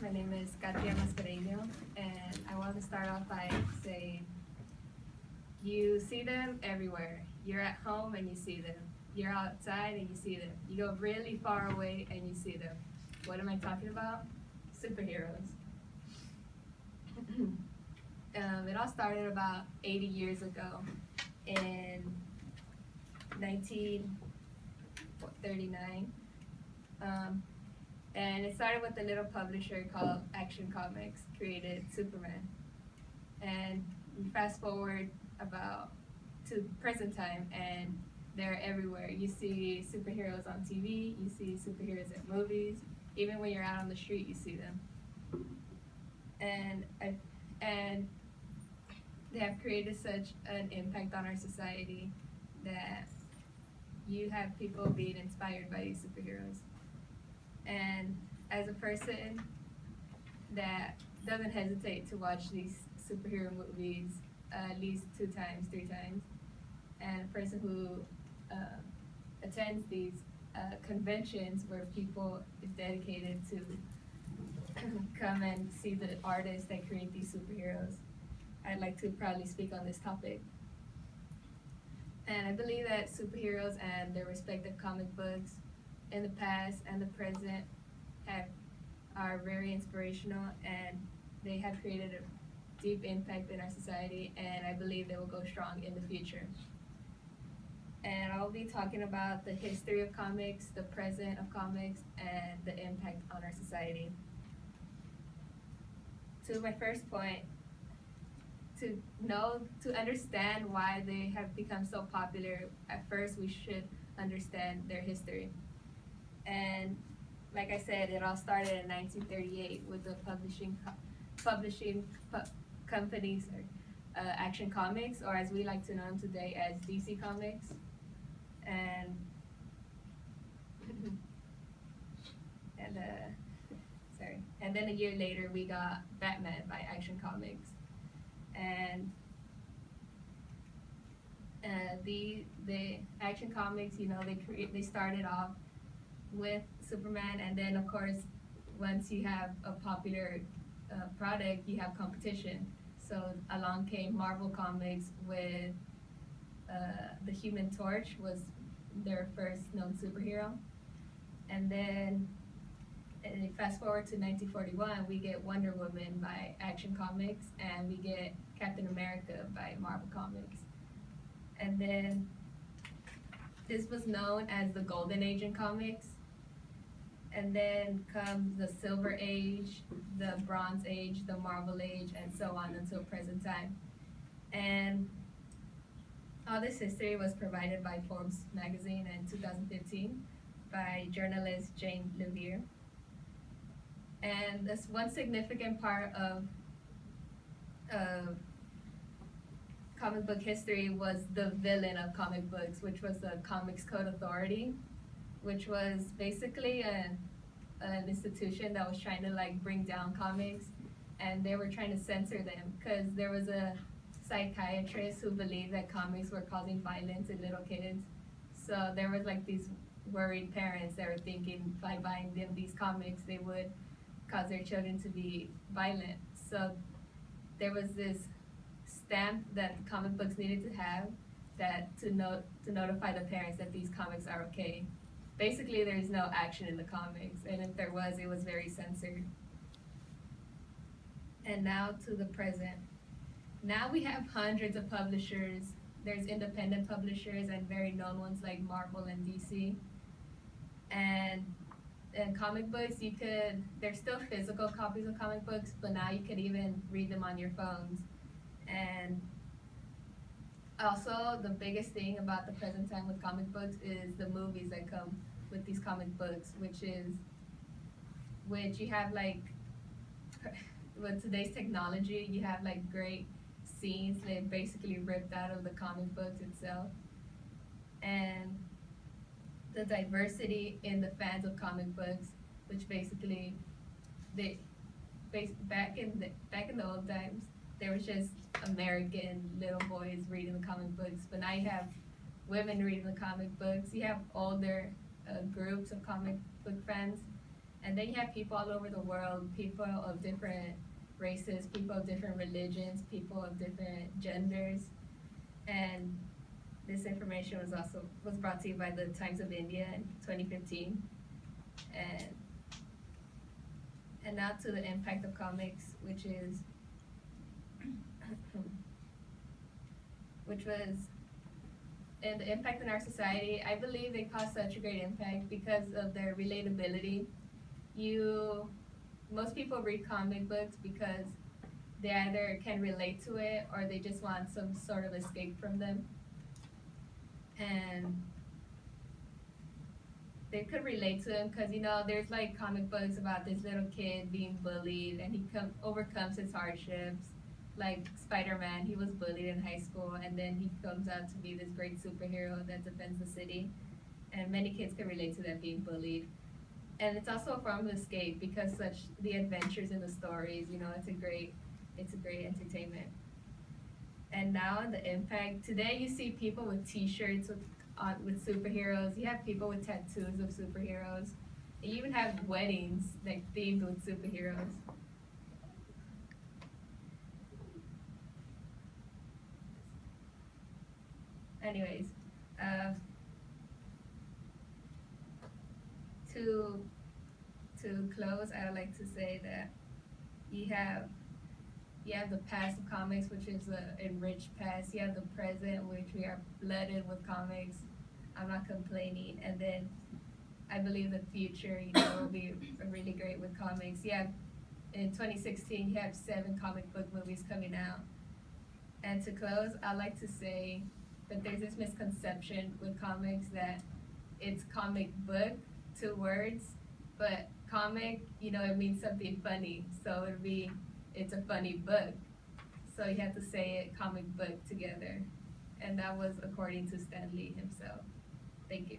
My name is Kathya Mascareno, and I want to start off by saying you see them everywhere. You're at home and you see them. You're outside and you see them. You go really far away and you see them. What am I talking about? Superheroes. It all started about 80 years ago in 1939. And it started with a little publisher called Action Comics, created Superman. And we fast forward about to present time, and they're everywhere. You see superheroes on TV, you see superheroes in movies, even when you're out on the street, you see them. And they have created such an impact on our society that you have people being inspired by these superheroes. And as a person that doesn't hesitate to watch these superhero movies at least 2 times, 3 times, and a person who attends these conventions where people is dedicated to come and see the artists that create these superheroes, I'd like to proudly speak on this topic. And I believe that superheroes and their respective comic books in the past and the present have are very inspirational, and they have created a deep impact in our society, and I believe they will go strong in the future. And I'll be talking about the history of comics, the present of comics, and the impact on our society. To my first point, to understand why they have become so popular, at first we should understand their history. And like I said, it all started in 1938 with the publishing companies, Action Comics, or as we like to know them today as DC Comics. And and and then a year later we got Batman by Action Comics. And the Action Comics, they started off with Superman, and then of course, once you have a popular product, you have competition. So along came Marvel Comics with the Human Torch was their first known superhero, and then fast forward to 1941, we get Wonder Woman by Action Comics, and we get Captain America by Marvel Comics. And then this was known as the Golden Age in comics. And then comes the Silver Age, the Bronze Age, the Marvel Age, and so on until present time. And all this history was provided by Forbes magazine in 2015 by journalist Jane Levere. And this one significant part of comic book history was the villain of comic books, which was the Comics Code Authority, which was basically an institution that was trying to bring down comics, and they were trying to censor them because there was a psychiatrist who believed that comics were causing violence in little kids. So there was these worried parents that were thinking by buying them these comics they would cause their children to be violent. So there was this stamp that comic books needed to have that to notify the parents that these comics are okay. Basically, there's no action in the comics, and if there was, it was very censored. And now to the present. Now we have hundreds of publishers. There's independent publishers and very known ones like Marvel and DC. And comic books, there's still physical copies of comic books, but now you can even read them on your phones. And also, the biggest thing about the present time with comic books is the movies that come with these comic books, which you have with today's technology, you have great scenes that basically ripped out of the comic books itself. And the diversity in the fans of comic books, which basically back in the old times, there was just American little boys reading the comic books, but now you have women reading the comic books. You have older groups of comic book fans, And then you have people all over the world, people of different races, people of different religions, people of different genders. And this information was brought to you by the Times of India in 2015. And now to the impact of comics, which was and the impact in our society. I believe they cause such a great impact because of their relatability. Most people read comic books because they either can relate to it or they just want some sort of escape from them. And they could relate to them because there's like comic books about this little kid being bullied and he overcomes his hardships. Like Spider-Man, he was bullied in high school and then he comes out to be this great superhero that defends the city. And many kids can relate to that, being bullied. And it's also a form of escape because the adventures in the stories, it's a great entertainment. And now the impact. Today you see people with T-shirts with superheroes. You have people with tattoos of superheroes. And you even have weddings like themed with superheroes. Anyways, to close, I would like to say that you have the past of comics, which is an enriched past. You have the present, which we are flooded with comics. I'm not complaining. And then I believe the future, will be really great with comics. In 2016, you have 7 comic book movies coming out. And to close, I like to say that there's this misconception with comics that it's comic book, 2 words, but comic, it means something funny. So it's a funny book. So you have to say it comic book together. And that was according to Stan Lee himself. Thank you.